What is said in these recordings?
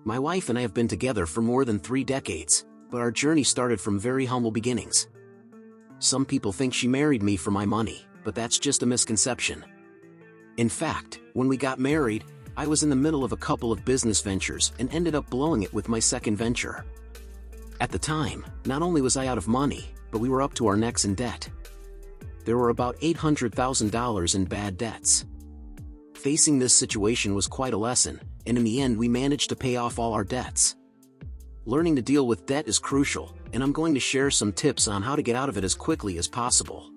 My wife and I have been together for more than 3 decades, but our journey started from very humble beginnings. Some people think she married me for my money, but that's just a misconception. In fact, when we got married, I was in the middle of a couple of business ventures and ended up blowing it with my second venture. At the time, not only was I out of money, but we were up to our necks in debt. There were about $800,000 in bad debts. Facing this situation was quite a lesson, and in the end we managed to pay off all our debts. Learning to deal with debt is crucial, and I'm going to share some tips on how to get out of it as quickly as possible.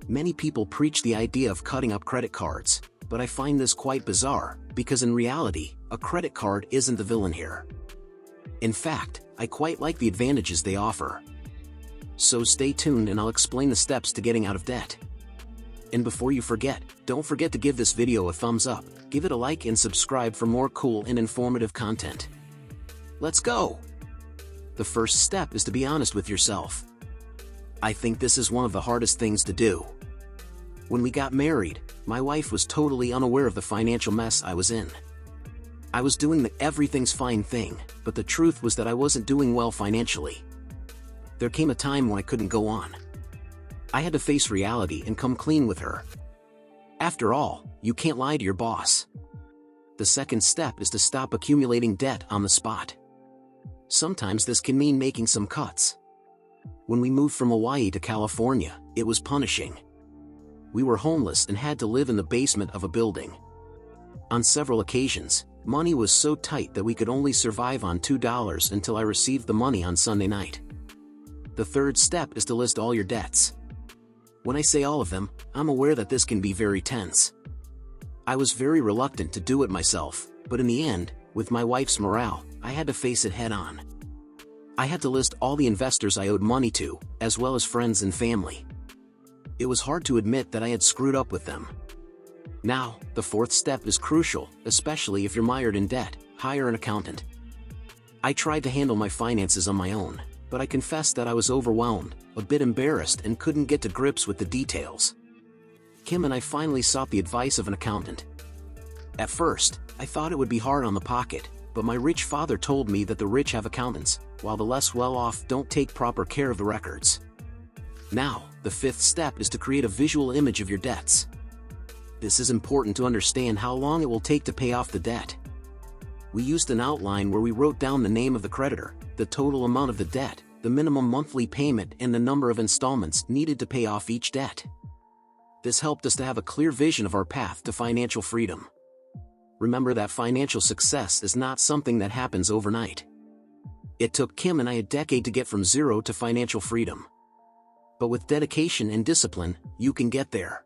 Many people preach the idea of cutting up credit cards, but I find this quite bizarre, because in reality, a credit card isn't the villain here. In fact, I quite like the advantages they offer. So stay tuned and I'll explain the steps to getting out of debt. And before you forget, don't forget to give this video a thumbs up, give it a like and subscribe for more cool and informative content. Let's go! The first step is to be honest with yourself. I think this is one of the hardest things to do. When we got married, my wife was totally unaware of the financial mess I was in. I was doing the everything's fine thing, but the truth was that I wasn't doing well financially. There came a time when I couldn't go on. I had to face reality and come clean with her. After all, you can't lie to your boss. The second step is to stop accumulating debt on the spot. Sometimes this can mean making some cuts. When we moved from Hawaii to California, it was punishing. We were homeless and had to live in the basement of a building. On several occasions, money was so tight that we could only survive on $2 until I received the money on Sunday night. The third step is to list all your debts. When I say all of them, I'm aware that this can be very tense. I was very reluctant to do it myself, but in the end, with my wife's morale, I had to face it head on. I had to list all the investors I owed money to, as well as friends and family. It was hard to admit that I had screwed up with them. Now, the fourth step is crucial, especially if you're mired in debt: hire an accountant. I tried to handle my finances on my own, but I confess that I was overwhelmed, a bit embarrassed and couldn't get to grips with the details. Kim and I finally sought the advice of an accountant. At first, I thought it would be hard on the pocket, but my rich father told me that the rich have accountants, while the less well-off don't take proper care of the records. Now, the fifth step is to create a visual image of your debts. This is important to understand how long it will take to pay off the debt. We used an outline where we wrote down the name of the creditor, the total amount of the debt, the minimum monthly payment and the number of installments needed to pay off each debt. This helped us to have a clear vision of our path to financial freedom. Remember that financial success is not something that happens overnight. It took Kim and I a decade to get from zero to financial freedom. But with dedication and discipline, you can get there.